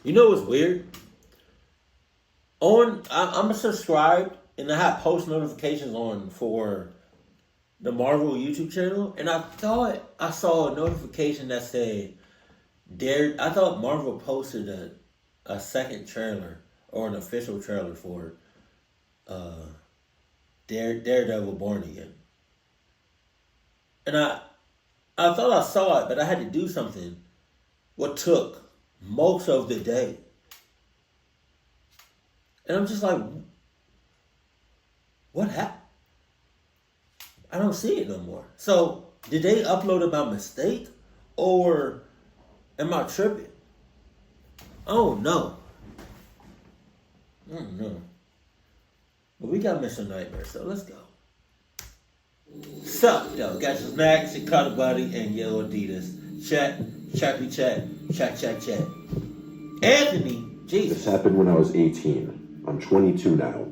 You know what's weird? I'm subscribed and I have post notifications on for the Marvel YouTube channel, and I thought I saw a notification that said Dare. I thought Marvel posted a second trailer or an official trailer for uh, Daredevil Born Again, and I thought I saw it, but I had to do something. What took most of the day, and I'm just like, what happened? I don't see it no more. So did they upload it by mistake, or am I tripping? Oh no. Oh no. But we got Mr. Nightmare, so let's go. So, yo, got your snacks, your cuddle buddy, and yellow Adidas. Chat, chat. Anthony, This Jesus. happened when I was 18. I'm 22 now.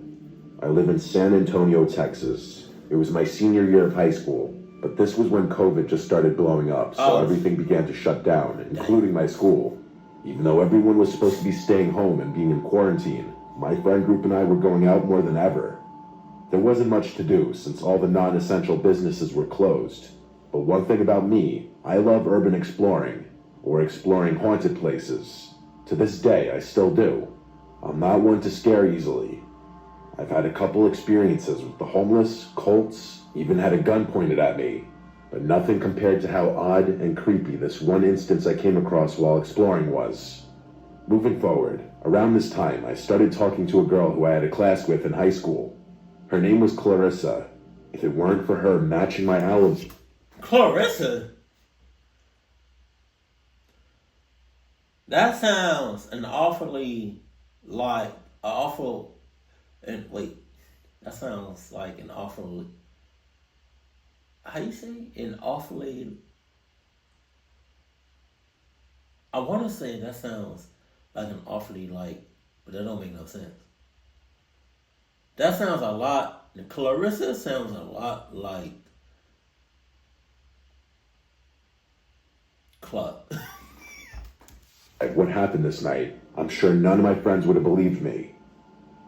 I live in San Antonio, Texas. It was my senior year of high school, but this was when COVID just started blowing up, so everything began to shut down, including my school. Even though everyone was supposed to be staying home and being in quarantine, my friend group and I were going out more than ever. There wasn't much to do since all the non-essential businesses were closed. But one thing about me, I love urban exploring, or exploring haunted places. To this day, I still do. I'm not one to scare easily. I've had a couple experiences with the homeless, cults, even had a gun pointed at me, but nothing compared to how odd and creepy this one instance I came across while exploring was. Moving forward, around this time, I started talking to a girl who I had a class with in high school. Her name was Clarissa. If it weren't for her matching my alibi... Clarissa? That sounds an awfully like an awful and wait. That sounds like an awful how you say? An awfully I wanna say that sounds like an awfully like but that don't make no sense. That sounds a lot Clarissa sounds a lot like club. What happened this night, I'm sure none of my friends would have believed me.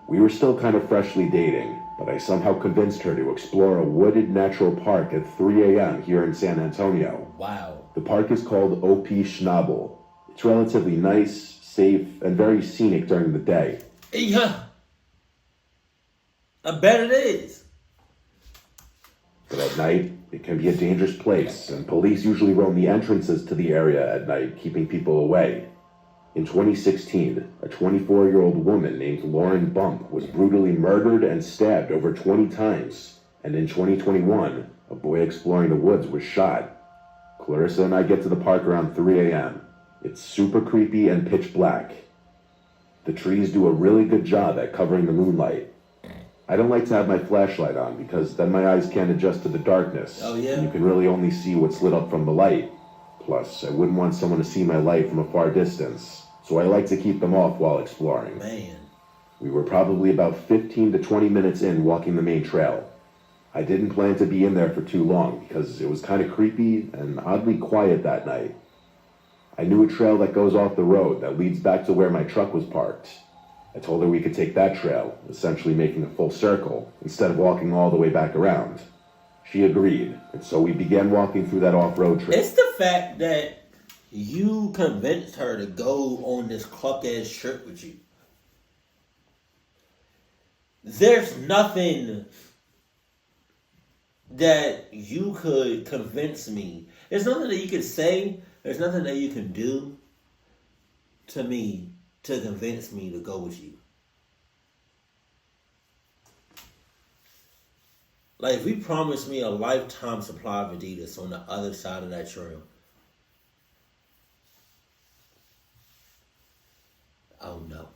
We were still kind of freshly dating, but I somehow convinced her to explore a wooded natural park at 3 a.m. here in San Antonio. Wow. The park is called O.P. Schnabel. It's relatively nice, safe, and very scenic during the day. Yeah. I bet it is. But at night, it can be a dangerous place, and police usually roam the entrances to the area at night, keeping people away. In 2016, a 24-year-old woman named Lauren Bump was brutally murdered and stabbed over 20 times. And in 2021, a boy exploring the woods was shot. Clarissa and I get to the park around 3 a.m. It's super creepy and pitch black. The trees do a really good job at covering the moonlight. I don't like to have my flashlight on because then my eyes can't adjust to the darkness. Oh, yeah? And you can really only see what's lit up from the light. Plus, I wouldn't want someone to see my light from a far distance, so I like to keep them off while exploring. Man. We were probably about 15 to 20 minutes in walking the main trail. I didn't plan to be in there for too long because it was kind of creepy and oddly quiet that night. I knew a trail that goes off the road that leads back to where my truck was parked. I told her we could take that trail, essentially making a full circle, instead of walking all the way back around. She agreed, and so we began walking through that off-road trail. It's the fact that you convinced her to go on this cluck-ass trip with you. There's nothing that you could convince me. There's nothing that you could say. There's nothing that you can do to me to convince me to go with you. Like, if you promised me a lifetime supply of Adidas on the other side of that trail, oh no.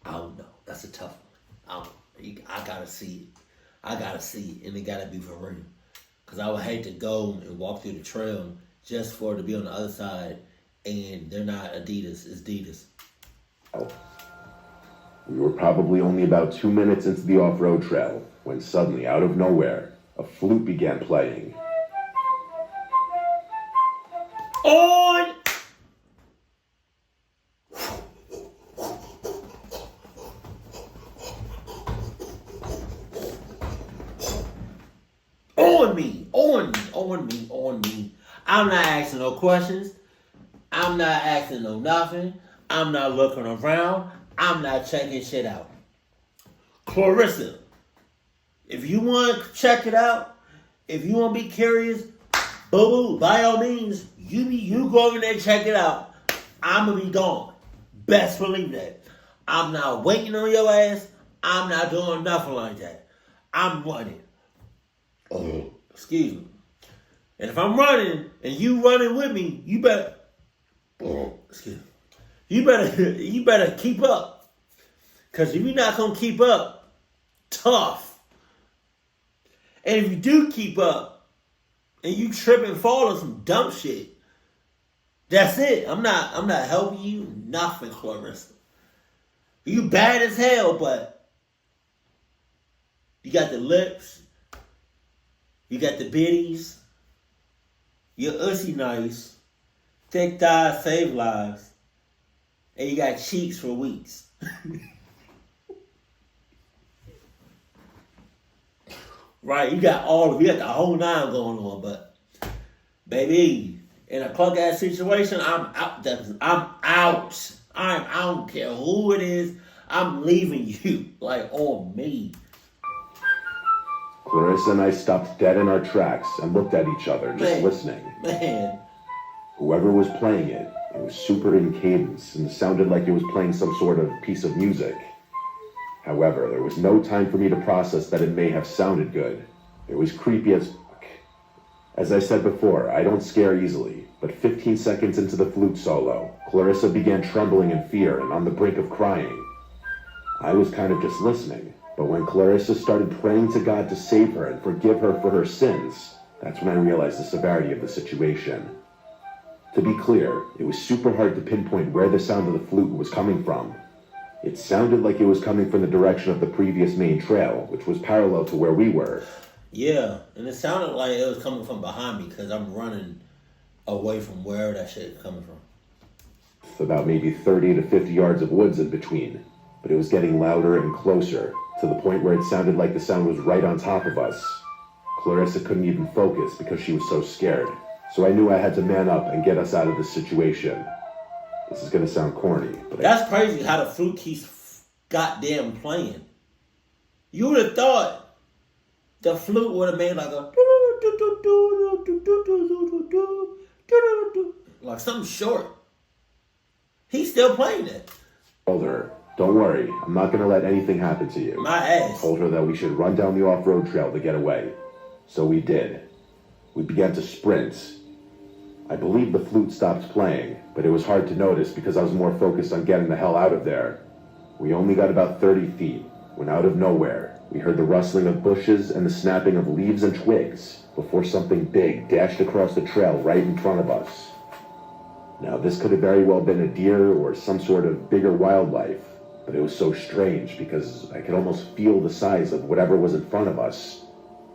Oh no. That's a tough one. I gotta see it. I gotta see it. And it gotta be for real. Because I would hate to go and walk through the trail just for it to be on the other side and they're not Adidas, it's Adidas. We were probably only about 2 minutes into the off-road trail when suddenly, out of nowhere, a flute began playing. On! On me. I'm not asking no questions. I'm not asking no nothing. I'm not looking around. I'm not checking shit out. Clarissa, if you want to check it out, if you want to be curious, boo-boo, by all means, you go over there and check it out. I'm going to be gone. Best believe that. I'm not waiting on your ass. I'm not doing nothing like that. I'm running. Oh, excuse me. And if I'm running and you running with me, you better. Oh, excuse me. You better keep up. Cause if you're not gonna keep up, tough. And if you do keep up, and you trip and fall on some dumb shit, that's it. I'm not helping you nothing, Clarissa. You bad as hell, but you got the lips, you got the bitties, you're ussy nice, thick thighs save lives, and you got cheeks for weeks. Right, you got the whole nine going on, but baby, in a cluck ass situation, I'm out. I'm out. I don't care who it is. I'm leaving you, like, on me. Clarissa and I stopped dead in our tracks and looked at each other, just listening. Man. Whoever was playing it, it was super in cadence and sounded like it was playing some sort of piece of music. However, there was no time for me to process that it may have sounded good. It was creepy as fuck. As I said before, I don't scare easily, but 15 seconds into the flute solo, Clarissa began trembling in fear and on the brink of crying. I was kind of just listening, but when Clarissa started praying to God to save her and forgive her for her sins, that's when I realized the severity of the situation. To be clear, it was super hard to pinpoint where the sound of the flute was coming from. It sounded like it was coming from the direction of the previous main trail, which was parallel to where we were. Yeah, and it sounded like it was coming from behind me because I'm running away from wherever that shit is coming from. With about maybe 30 to 50 yards of woods in between, but it was getting louder and closer, to the point where it sounded like the sound was right on top of us. Clarissa couldn't even focus because she was so scared, so I knew I had to man up and get us out of this situation. This is gonna sound corny, but that's crazy how the flute keeps goddamn playing. You would have thought the flute would have made like a like something short. He's still playing it. I told her, don't worry, I'm not gonna let anything happen to you. My ass. I told her that we should run down the off-road trail to get away. So we did. We began to sprint. I believe the flute stopped playing, but it was hard to notice because I was more focused on getting the hell out of there. We only got about 30 feet, when out of nowhere, we heard the rustling of bushes and the snapping of leaves and twigs before something big dashed across the trail right in front of us. Now, this could have very well been a deer or some sort of bigger wildlife, but it was so strange because I could almost feel the size of whatever was in front of us.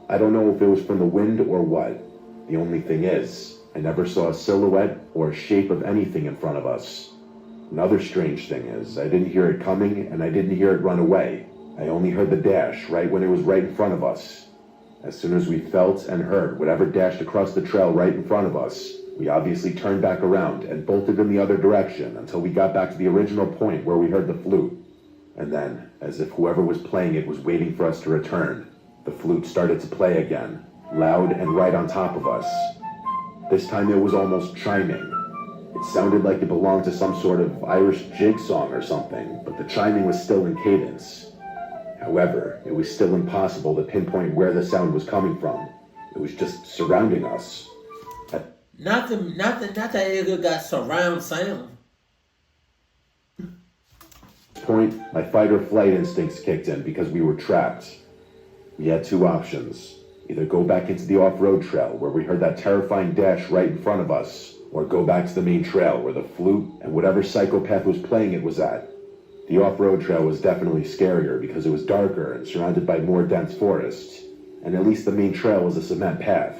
I don't know if it was from the wind or what. The only thing is, I never saw a silhouette or a shape of anything in front of us. Another strange thing is, I didn't hear it coming and I didn't hear it run away. I only heard the dash right when it was right in front of us. As soon as we felt and heard whatever dashed across the trail right in front of us, we obviously turned back around and bolted in the other direction until we got back to the original point where we heard the flute. And then, as if whoever was playing it was waiting for us to return, the flute started to play again, loud and right on top of us. This time it was almost chiming. It sounded like it belonged to some sort of Irish jig song or something, but the chiming was still in cadence. However, it was still impossible to pinpoint where the sound was coming from. It was just surrounding us. Not that nigga got surround sound. At this point, my fight or flight instincts kicked in because we were trapped. We had two options. Either go back into the off-road trail where we heard that terrifying dash right in front of us, or go back to the main trail where the flute and whatever psychopath was playing it was at. The off-road trail was definitely scarier because it was darker and surrounded by more dense forest, and at least the main trail was a cement path.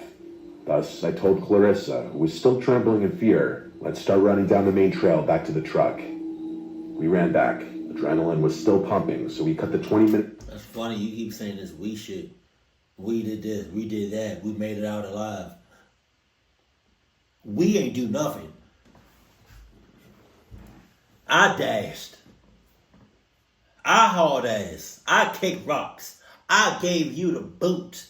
Thus, I told Clarissa, who was still trembling in fear, let's start running down the main trail back to the truck. We ran back. Adrenaline was still pumping, so we cut the 20-minute... That's funny, you keep saying this we shit. We did this, we did that, we made it out alive. We ain't do nothing. I dashed. I hauled ass. I kicked rocks. I gave you the boot.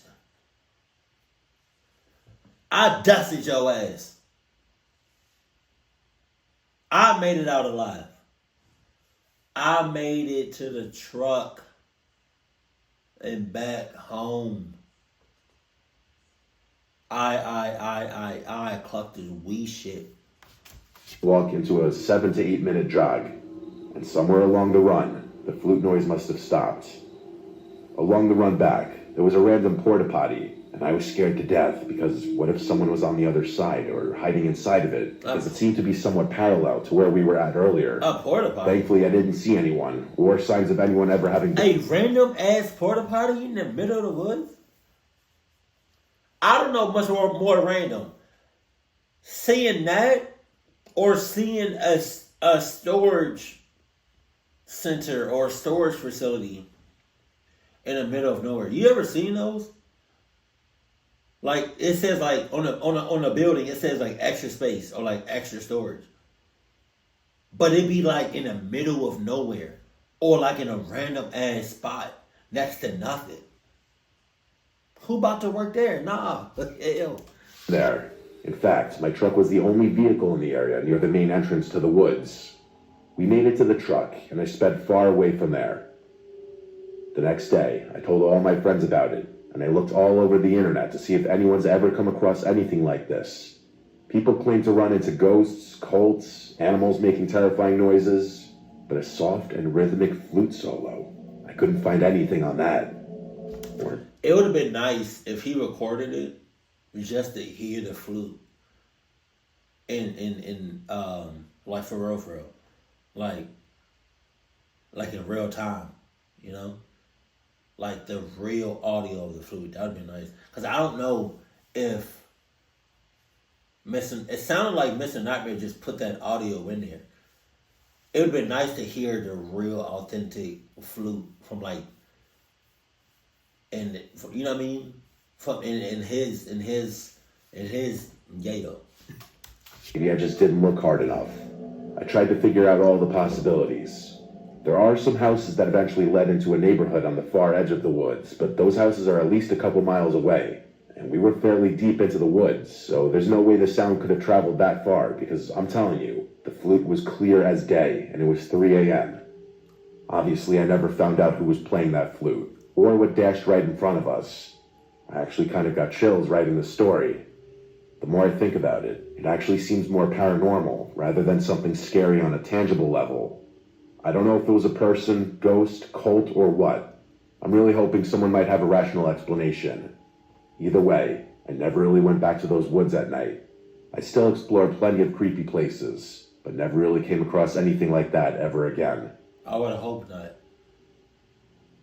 I dusted your ass. I made it out alive. I made it to the truck and back home. I clucked his wee shit. Walk into a 7 to 8 minute jog, and somewhere along the run, the flute noise must have stopped. Along the run back, there was a random porta potty, and I was scared to death because what if someone was on the other side or hiding inside of it? Because it seemed to be somewhat parallel to where we were at earlier. A porta potty? Thankfully, I didn't see anyone or signs of anyone ever having... A random ass porta potty in the middle of the woods? I don't know much more random. Seeing that or seeing a storage center or storage facility in the middle of nowhere. You ever seen those? Like it says like on a building it says like extra space or like extra storage. But it'd be like in the middle of nowhere or like in a random ass spot next to nothing. Who about to work there? Nah. Hell. There. In fact, my truck was the only vehicle in the area near the main entrance to the woods. We made it to the truck, and I sped far away from there. The next day, I told all my friends about it, and I looked all over the internet to see if anyone's ever come across anything like this. People claim to run into ghosts, cults, animals making terrifying noises, but a soft and rhythmic flute solo, I couldn't find anything on that. It would have been nice if he recorded it just to hear the flute in like for real. Like in real time, you know? Like the real audio of the flute. That would be nice. Because I don't know if it sounded like Mr. Nightmare just put that audio in there. It would have been nice to hear the real authentic flute from like, and you know what I mean? From in his Gattor. Maybe I just didn't look hard enough. I tried to figure out all the possibilities. There are some houses that eventually led into a neighborhood on the far edge of the woods, but those houses are at least a couple miles away. And we were fairly deep into the woods, so there's no way the sound could have traveled that far, because I'm telling you, the flute was clear as day, and it was 3 a.m. Obviously, I never found out who was playing that flute, or what dashed right in front of us. I actually kind of got chills writing the story. The more I think about it, it actually seems more paranormal, rather than something scary on a tangible level. I don't know if it was a person, ghost, cult, or what. I'm really hoping someone might have a rational explanation. Either way, I never really went back to those woods at night. I still explored plenty of creepy places, but never really came across anything like that ever again. I would hope not.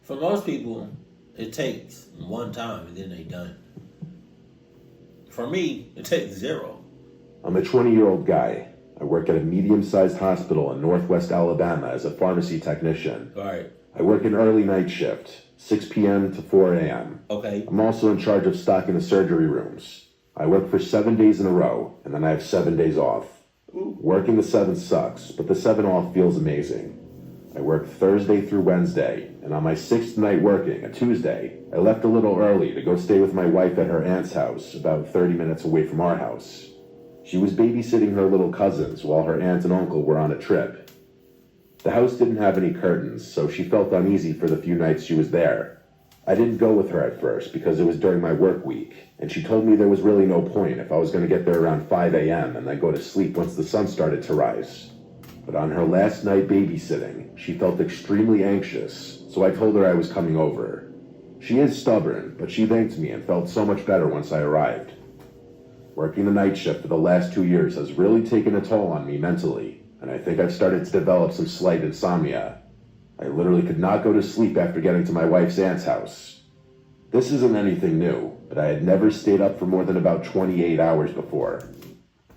For most people, it takes one time and then they done. For me, it takes 0. I'm a 20-year-old guy. I work at a medium-sized hospital in northwest Alabama as a pharmacy technician. All right. I work an early night shift, 6 p.m. to 4 a.m. Okay. I'm also in charge of stocking the surgery rooms. I work for 7 days in a row, and then I have 7 days off. Ooh. Working the 7 sucks, but the 7 off feels amazing. I work Thursday through Wednesday, and on my 6th night working, a Tuesday, I left a little early to go stay with my wife at her aunt's house, about 30 minutes away from our house. She was babysitting her little cousins while her aunt and uncle were on a trip. The house didn't have any curtains, so she felt uneasy for the few nights she was there. I didn't go with her at first because it was during my work week, and she told me there was really no point if I was going to get there around 5 a.m. and then go to sleep once the sun started to rise. But on her last night babysitting, she felt extremely anxious, so I told her I was coming over. She is stubborn, but she thanked me and felt so much better once I arrived. Working the night shift for the last 2 years has really taken a toll on me mentally, and I think I've started to develop some slight insomnia. I literally could not go to sleep after getting to my wife's aunt's house. This isn't anything new, but I had never stayed up for more than about 28 hours before.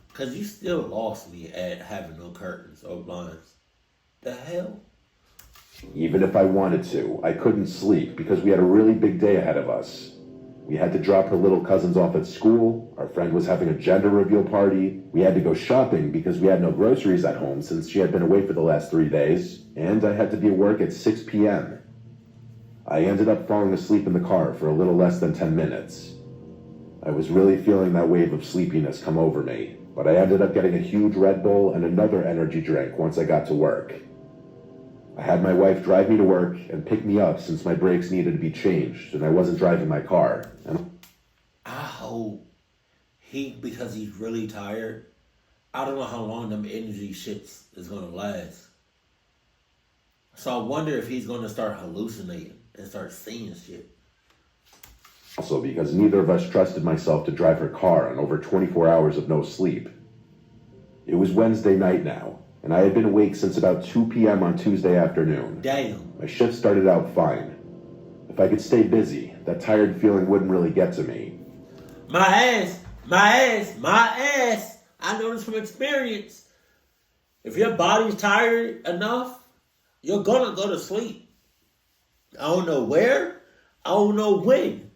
Because you still lost me at having no curtains or blinds. The hell? Even if I wanted to, I couldn't sleep because we had a really big day ahead of us. We had to drop her little cousins off at school. Our friend was having a gender reveal party. We had to go shopping because we had no groceries at home since she had been away for the last 3 days. And I had to be at work at 6 p.m. I ended up falling asleep in the car for a little less than 10 minutes. I was really feeling that wave of sleepiness come over me, but I ended up getting a huge Red Bull and another energy drink once I got to work. I had my wife drive me to work and pick me up since my brakes needed to be changed and I wasn't driving my car. And I hope because he's really tired, I don't know how long them energy shits is going to last. So I wonder if he's going to start hallucinating and start seeing shit. Also because neither of us trusted myself to drive her car on over 24 hours of no sleep. It was Wednesday night now, and I had been awake since about 2 p.m. on Tuesday afternoon. Damn. My shift started out fine. If I could stay busy, that tired feeling wouldn't really get to me. My ass. I know this from experience. If your body's tired enough, you're gonna go to sleep. I don't know where, I don't know when.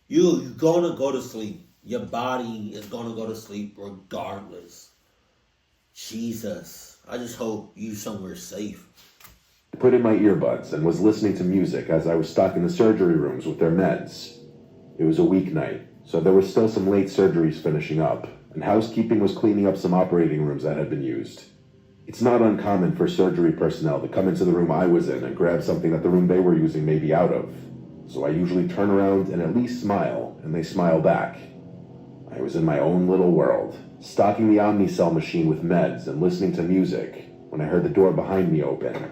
You're gonna go to sleep. Your body is gonna go to sleep regardless. Jesus. I just hope you somewhere safe. I put in my earbuds and was listening to music as I was stocking the surgery rooms with their meds. It was a weeknight, so there were still some late surgeries finishing up, and housekeeping was cleaning up some operating rooms that had been used. It's not uncommon for surgery personnel to come into the room I was in and grab something that the room they were using may be out of. So I usually turn around and at least smile, and they smile back. I was in my own little world, stocking the Omnicell machine with meds and listening to music, when I heard the door behind me open.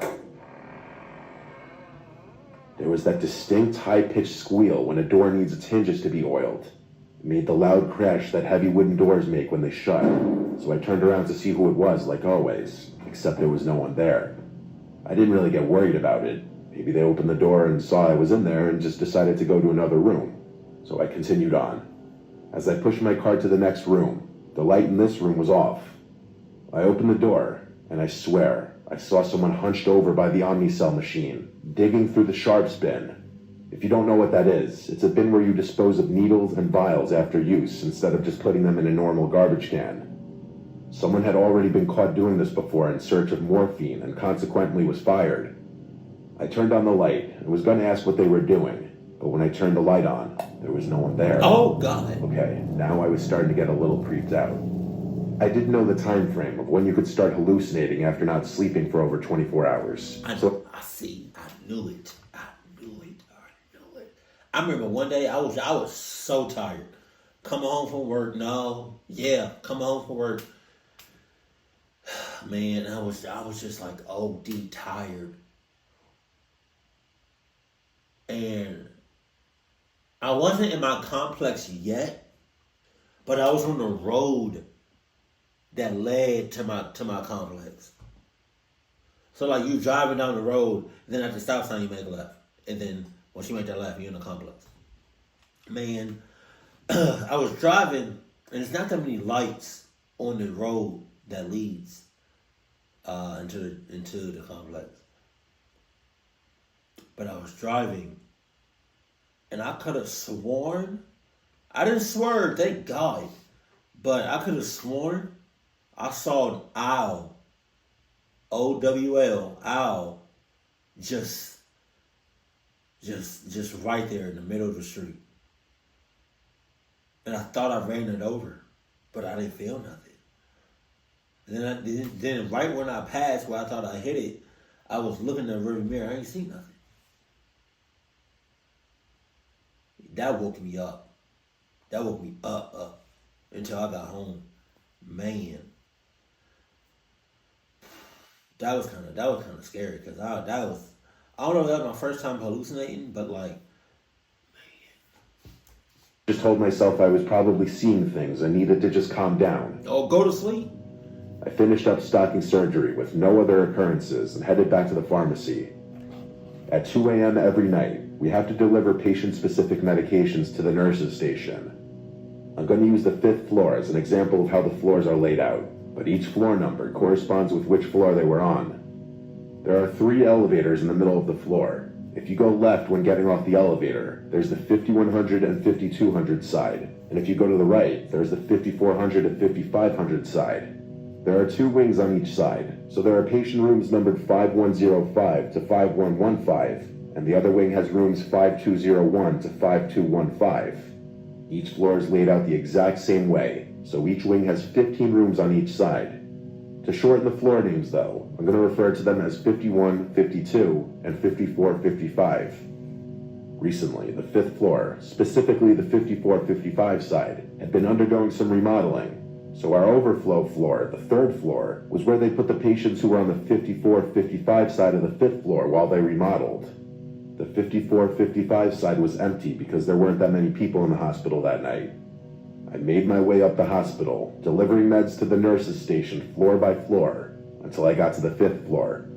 There was that distinct high-pitched squeal when a door needs its hinges to be oiled. It made the loud crash that heavy wooden doors make when they shut, so I turned around to see who it was like always, except there was no one there. I didn't really get worried about it. Maybe they opened the door and saw I was in there and just decided to go to another room. So I continued on. As I pushed my car to the next room, the light in this room was off. I opened the door, and I swear, I saw someone hunched over by the Omnicell machine, digging through the sharps bin. If you don't know what that is, it's a bin where you dispose of needles and vials after use instead of just putting them in a normal garbage can. Someone had already been caught doing this before in search of morphine and consequently was fired. I turned on the light and was going to ask what they were doing, but when I turned the light on, there was no one there. Oh, God. Okay, now I was starting to get a little creeped out. I didn't know the time frame of when you could start hallucinating after not sleeping for over 24 hours. I knew it. I remember one day I was so tired. Come home from work. Come home from work. Man, I was just like OD tired. And I wasn't in my complex yet, but I was on the road that led to my complex. So like you driving down the road, then at the stop sign you make a left. And then once you make that left, you're in the complex. Man, I was driving and there's not that many lights on the road that leads into the complex. But I was driving, and I could have sworn, I didn't swerve, thank God, but I could have sworn I saw an owl, O-W-L, owl, just right there in the middle of the street. And I thought I ran it over, but I didn't feel nothing. And then right when I passed where I thought I hit it, I was looking in the rearview mirror, I ain't see nothing. That woke me up. That woke me up until I got home. Man, that was kind of scary because I don't know if that was my first time hallucinating, but like, man. Just told myself I was probably seeing things and needed to just calm down. Oh, go to sleep. I finished up stocking surgery with no other occurrences and headed back to the pharmacy. At 2 a.m. every night, we have to deliver patient-specific medications to the nurses' station. I'm going to use the 5th floor as an example of how the floors are laid out, but each floor number corresponds with which floor they were on. There are 3 elevators in the middle of the floor. If you go left when getting off the elevator, there's the 5100 and 5200 side. And if you go to the right, there's the 5400 and 5500 side. There are 2 wings on each side, so there are patient rooms numbered 5105 to 5115, and the other wing has rooms 5201 to 5215. Each floor is laid out the exact same way, so each wing has 15 rooms on each side. To shorten the floor names though, I'm going to refer to them as 51, 52, and 54, 55. Recently, the 5th floor, specifically the 54, 55 side, had been undergoing some remodeling. So our overflow floor, the 3rd floor, was where they put the patients who were on the 54, 55 side of the 5th floor while they remodeled. The 54, 55 side was empty because there weren't that many people in the hospital that night. I made my way up the hospital, delivering meds to the nurses' station floor by floor, until I got to the 5th floor.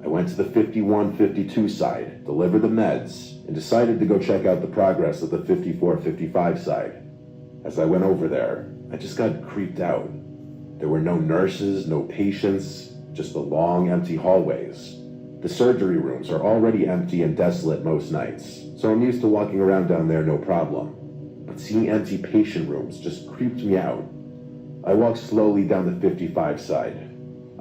I went to the 51, 52 side, delivered the meds, and decided to go check out the progress of the 54, 55 side. As I went over there, I just got creeped out. There were no nurses, no patients, just the long, empty hallways. The surgery rooms are already empty and desolate most nights, so I'm used to walking around down there no problem. But seeing empty patient rooms just creeped me out. I walked slowly down the 55 side.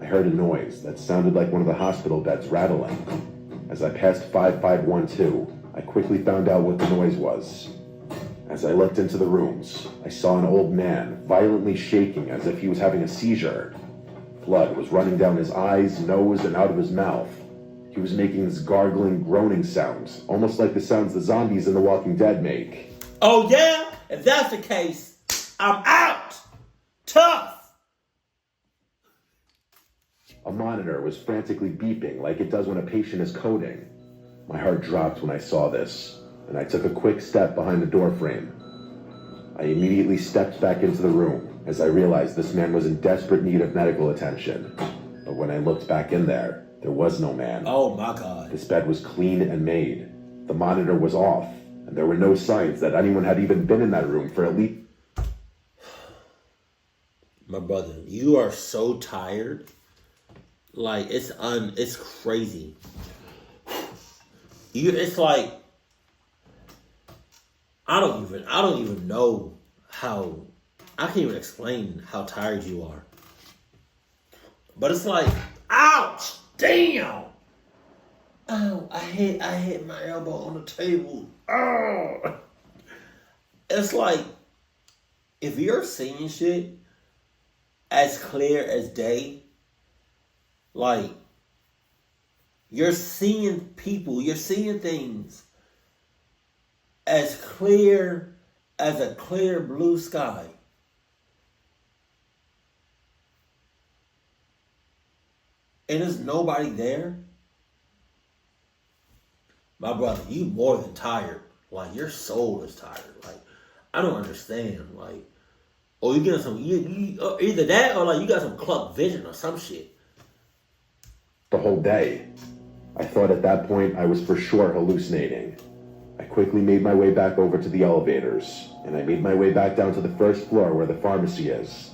I heard a noise that sounded like one of the hospital beds rattling. As I passed 5512, I quickly found out what the noise was. As I looked into the rooms, I saw an old man violently shaking as if he was having a seizure. Blood was running down his eyes, nose, and out of his mouth. He was making this gargling, groaning sounds, almost like the sounds the zombies in The Walking Dead make. Oh yeah? If that's the case, I'm out! Tough! A monitor was frantically beeping like it does when a patient is coding. My heart dropped when I saw this, and I took a quick step behind the doorframe. I immediately stepped back into the room as I realized this man was in desperate need of medical attention. But when I looked back in there was no man. Oh my God. This bed was clean and made. The monitor was off, and there were no signs that anyone had even been in that room for at least... My brother, you are so tired. Like, it's crazy. It's like, I don't even know how, I can't even explain how tired you are. But it's like, ouch, damn. Oh, I hit my elbow on the table. Oh. It's like, if you're seeing shit as clear as day, like, you're seeing people, you're seeing things as clear as a clear blue sky. And there's nobody there. My brother, you more than tired. Like, your soul is tired. Like, I don't understand. Like, or you get some, either that or like you got some club vision or some shit. The whole day. I thought at that point I was for sure hallucinating. I quickly made my way back over to the elevators, and I made my way back down to the 1st floor where the pharmacy is.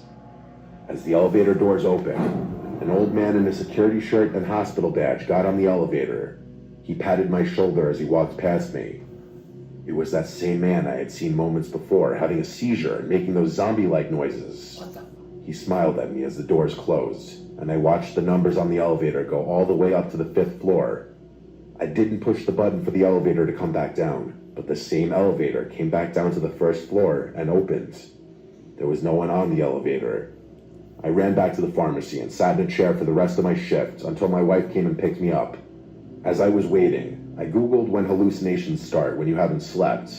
As the elevator doors opened, an old man in a security shirt and hospital badge got on the elevator. He patted my shoulder as he walked past me. It was that same man I had seen moments before, having a seizure and making those zombie-like noises. He smiled at me as the doors closed, and I watched the numbers on the elevator go all the way up to the 5th floor. I didn't push the button for the elevator to come back down, but the same elevator came back down to the 1st floor and opened. There was no one on the elevator. I ran back to the pharmacy and sat in a chair for the rest of my shift until my wife came and picked me up. As I was waiting, I Googled when hallucinations start when you haven't slept.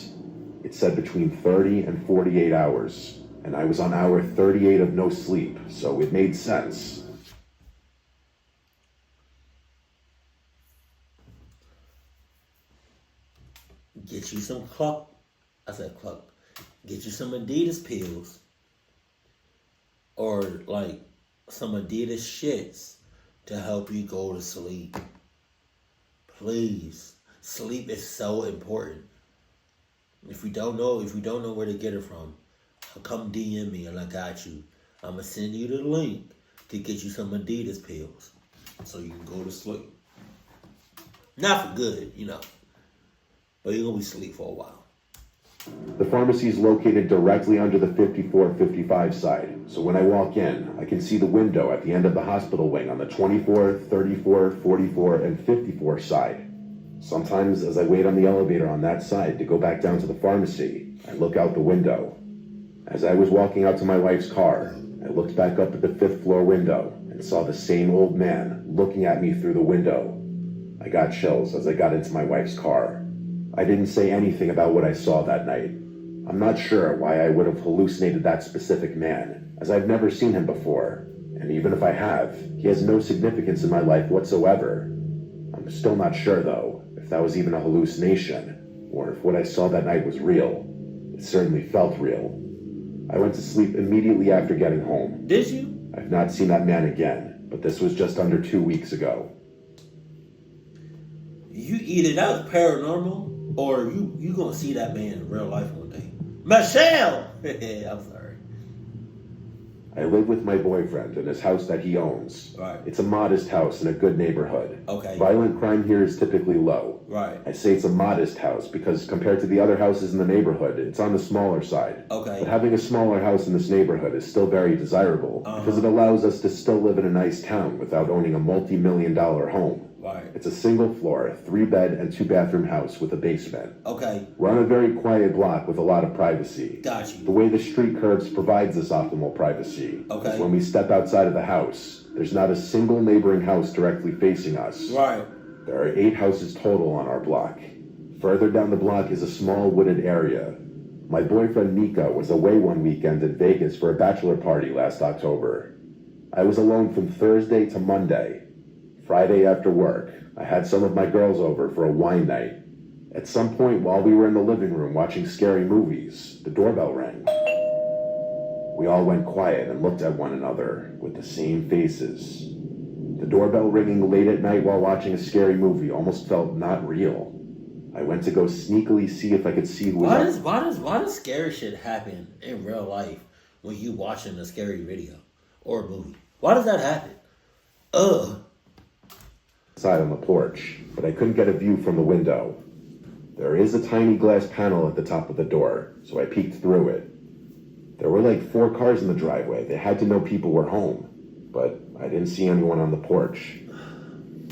It said between 30 and 48 hours, and I was on hour 38 of no sleep, so it made sense. Get you some get you some Adidas pills. Or like some Adidas shits to help you go to sleep. Please. Sleep is so important. If you don't know where to get it from, come DM me and I got you. I'm gonna send you the link to get you some Adidas pills so you can go to sleep. Not for good, but you're going to be asleep for a while. The pharmacy is located directly under the 54-55 side, so when I walk in, I can see the window at the end of the hospital wing on the 24, 34, 44, and 54 side. Sometimes, as I wait on the elevator on that side to go back down to the pharmacy, I look out the window. As I was walking out to my wife's car, I looked back up at the 5th floor window and saw the same old man looking at me through the window. I got chills as I got into my wife's car. I didn't say anything about what I saw that night. I'm not sure why I would have hallucinated that specific man, as I've never seen him before, and even if I have, he has no significance in my life whatsoever. I'm still not sure, though, if that was even a hallucination, or if what I saw that night was real. It certainly felt real. I went to sleep immediately after getting home. Did you? I've not seen that man again, but this was just under 2 weeks ago. You either that was paranormal, or you gonna see that man in real life one day. Michelle! I'm sorry. I live with my boyfriend in his house that he owns. Right. It's a modest house in a good neighborhood. Okay. Violent crime here is typically low. Right. I say it's a modest house because compared to the other houses in the neighborhood, it's on the smaller side. Okay. But having a smaller house in this neighborhood is still very desirable because it allows us to still live in a nice town without owning a multi-million-dollar home. Right. It's a single floor, 3-bed and 2-bathroom house with a basement. Okay. We're on a very quiet block with a lot of privacy. Got you. The way the street curves provides us optimal privacy. Okay. Is when we step outside of the house, there's not a single neighboring house directly facing us. Right. There are 8 houses total on our block. Further down the block is a small wooded area. My boyfriend Mika was away one weekend in Vegas for a bachelor party last October. I was alone from Thursday to Monday. Friday after work, I had some of my girls over for a wine night. At some point while we were in the living room watching scary movies, the doorbell rang. We all went quiet and looked at one another with the same faces. The doorbell ringing late at night while watching a scary movie almost felt not real. I went to go sneakily see if I could see who was Why does scary shit happen in real life when you watching a scary video or a movie? Why does that happen? outside on the porch, but I couldn't get a view from the window. There is a tiny glass panel at the top of the door, so I peeked through it. There were like 4 cars in the driveway. They had to know people were home, but I didn't see anyone on the porch.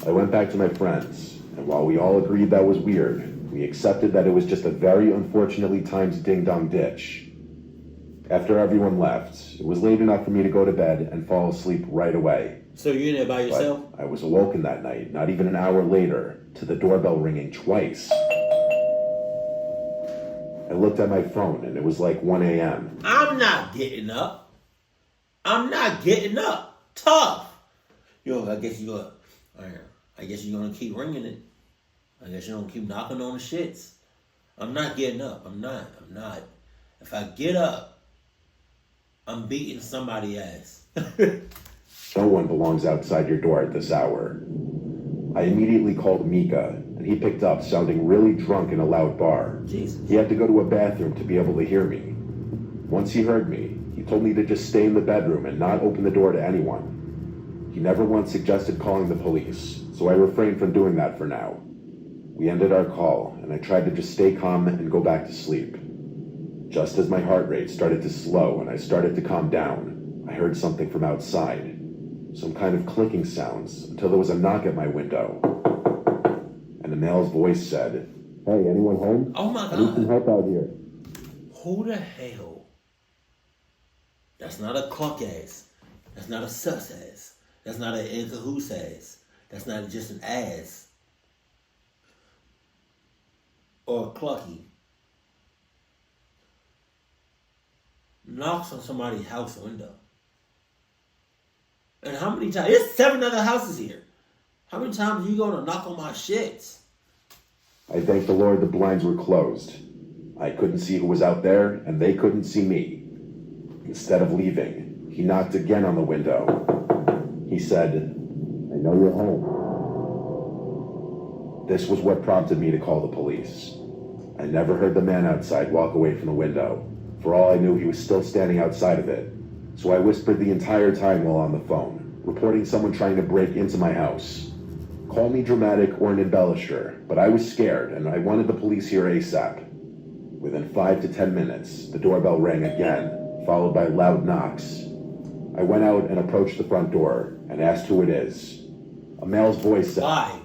I went back to my friends, and while we all agreed that was weird, we accepted that it was just a very unfortunately timed ding-dong ditch. After everyone left, it was late enough for me to go to bed and fall asleep right away. So you're in there by yourself? But I was awoken that night, not even an hour later, to the doorbell ringing twice. I looked at my phone, and it was like 1 a.m. I'm not getting up. Tough. Yo, I guess you're gonna keep ringing it. I guess you're gonna keep knocking on the shits. I'm not getting up. I'm not. If I get up, I'm beating somebody's ass. No one belongs outside your door at this hour. I immediately called Mika, and he picked up, sounding really drunk in a loud bar. Jesus. He had to go to a bathroom to be able to hear me. Once he heard me, he told me to just stay in the bedroom and not open the door to anyone. He never once suggested calling the police, so I refrained from doing that for now. We ended our call, and I tried to just stay calm and go back to sleep. Just as my heart rate started to slow and I started to calm down, I heard something from outside. Some kind of clicking sounds, until there was a knock at my window. And a male's voice said, "Hey, anyone home? Oh my I need some God. help out here." Who the hell? That's not a cluck ass. That's not a sus ass. That's not an in cahoots ass. That's not just an ass. Or a clucky. Knocks on somebody's house window. And how many times? There's 7 other houses here. How many times are you gonna knock on my shits? I thank the Lord the blinds were closed. I couldn't see who was out there, and they couldn't see me. Instead of leaving, he knocked again on the window. He said, "I know you're home." This was what prompted me to call the police. I never heard the man outside walk away from the window. For all I knew, he was still standing outside of it. So I whispered the entire time while on the phone, reporting someone trying to break into my house. Call me dramatic or an embellisher, but I was scared and I wanted the police here ASAP. Within 5 to 10 minutes, the doorbell rang again, followed by loud knocks. I went out and approached the front door and asked who it is. A male's voice said, Why?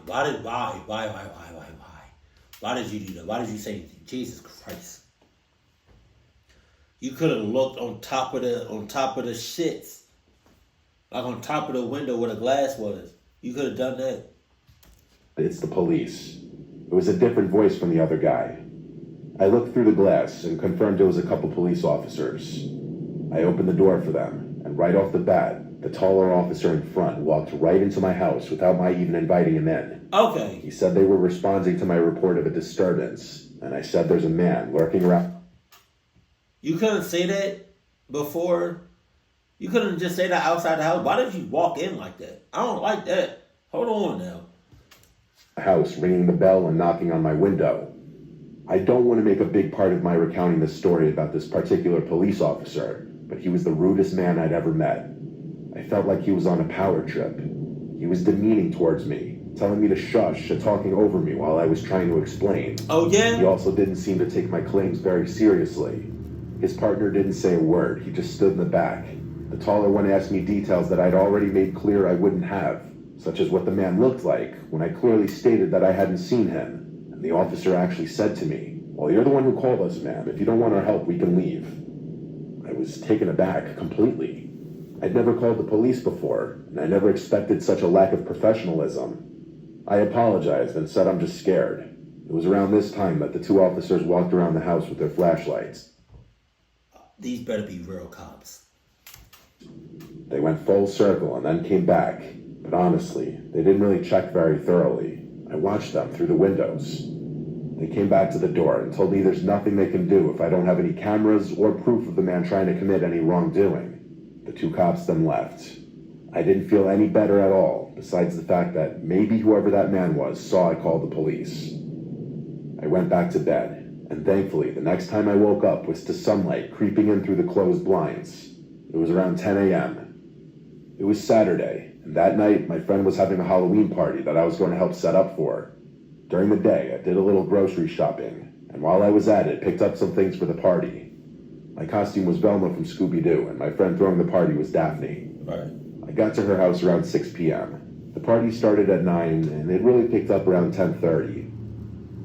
Why did you do that? Why did you say, Jesus Christ? You could have looked on top of the shits. Like on top of the window where the glass was. You could have done that. It's the police. It was a different voice from the other guy. I looked through the glass and confirmed it was a couple police officers. I opened the door for them, and right off the bat, the taller officer in front walked right into my house without my even inviting him in. Okay. He said they were responding to my report of a disturbance, and I said there's a man lurking around. You couldn't say that before. You couldn't just say that outside the house. Why did you walk in like that? I don't like that. Hold on now. House, ringing the bell and knocking on my window. I don't want to make a big part of my recounting this story about this particular police officer, but he was the rudest man I'd ever met. I felt like he was on a power trip. He was demeaning towards me, telling me to shush and talking over me while I was trying to explain. Oh, yeah? He also didn't seem to take my claims very seriously. His partner didn't say a word. He just stood in the back. The taller one asked me details that I'd already made clear I wouldn't have, such as what the man looked like, when I clearly stated that I hadn't seen him. And the officer actually said to me, "Well, you're the one who called us, ma'am. If you don't want our help, we can leave." I was taken aback completely. I'd never called the police before, and I never expected such a lack of professionalism. I apologized and said I'm just scared. It was around this time that the two officers walked around the house with their flashlights. These better be real cops. They went full circle and then came back, but honestly, they didn't really check very thoroughly. I watched them through the windows. They came back to the door and told me there's nothing they can do if I don't have any cameras or proof of the man trying to commit any wrongdoing. The two cops then left. I didn't feel any better at all, besides the fact that maybe whoever that man was saw I called the police. I went back to bed, and thankfully the next time I woke up was to sunlight creeping in through the closed blinds. It was around 10 a.m. It was Saturday, and that night my friend was having a Halloween party that I was going to help set up for. During the day, I did a little grocery shopping, and while I was at it, picked up some things for the party. My costume was Velma from Scooby-Doo, and my friend throwing the party was Daphne. Right. I got to her house around 6 p.m. The party started at 9, and it really picked up around 10:30.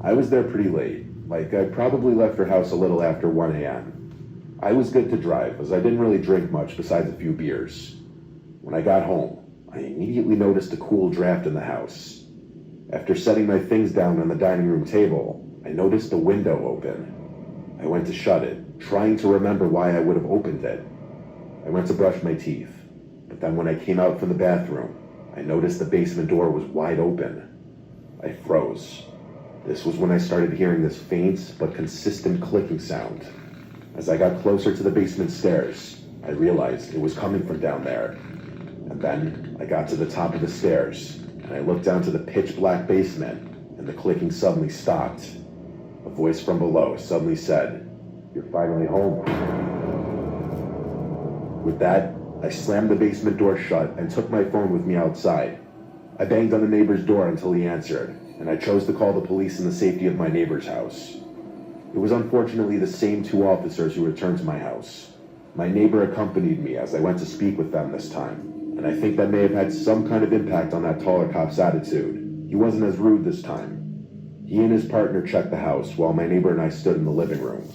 I was there pretty late, like I probably left her house a little after 1 a.m. I was good to drive, as I didn't really drink much besides a few beers. When I got home, I immediately noticed a cool draft in the house. After setting my things down on the dining room table, I noticed the window open. I went to shut it, trying to remember why I would have opened it. I went to brush my teeth, but then when I came out from the bathroom, I noticed the basement door was wide open. I froze. This was when I started hearing this faint but consistent clicking sound. As I got closer to the basement stairs, I realized it was coming from down there. And then I got to the top of the stairs, and I looked down to the pitch black basement, and the clicking suddenly stopped. A voice from below suddenly said, "You're finally home." With that, I slammed the basement door shut and took my phone with me outside. I banged on the neighbor's door until he answered, and I chose to call the police in the safety of my neighbor's house. It was unfortunately the same two officers who returned to my house. My neighbor accompanied me as I went to speak with them this time, and I think that may have had some kind of impact on that taller cop's attitude. He wasn't as rude this time. He and his partner checked the house while my neighbor and I stood in the living room.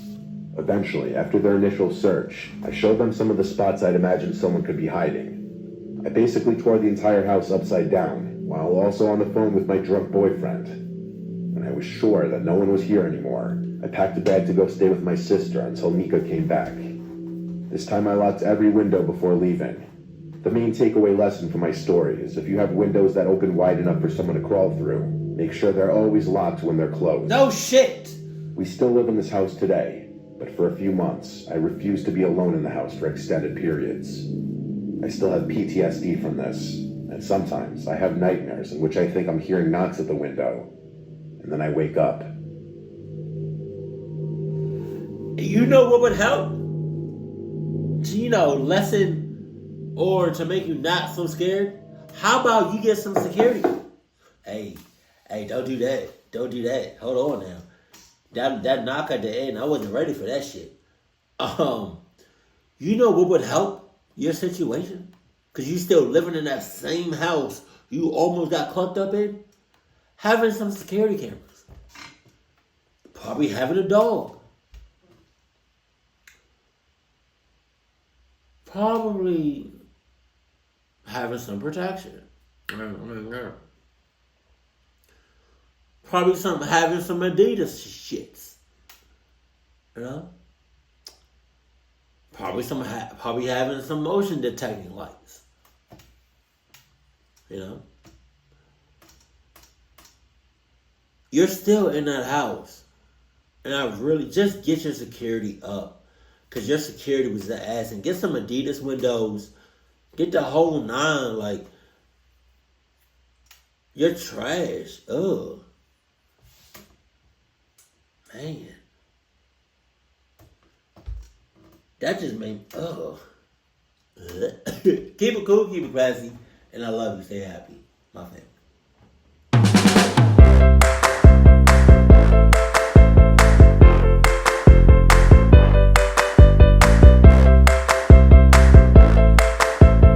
Eventually, after their initial search, I showed them some of the spots I'd imagined someone could be hiding. I basically tore the entire house upside down, while also on the phone with my drunk boyfriend. When I was sure that no one was here anymore, I packed a bag to go stay with my sister until Mika came back. This time I locked every window before leaving. The main takeaway lesson from my story is if you have windows that open wide enough for someone to crawl through, make sure they're always locked when they're closed. No shit! We still live in this house today, but for a few months, I refused to be alone in the house for extended periods. I still have PTSD from this, and sometimes I have nightmares in which I think I'm hearing knocks at the window, and then I wake up. You know what would help? To, lessen or to make you not so scared? How about you get some security? Hey, don't do that. Don't do that. Hold on now. That knock at the end, I wasn't ready for that shit. You know what would help your situation? Because you still living in that same house you almost got clucked up in? Having some security cameras. Probably having a dog. Probably having some protection. Probably having some Adidas shits. You know? Probably having some motion detecting lights. You know? You're still in that house. And I really just get your security up. Because your security was the ass. And get some Adidas windows. Get the whole 9. Like, you're trash. Ugh. Man. That just made me, ugh. Keep it cool, keep it classy. And I love you. Stay happy. My family.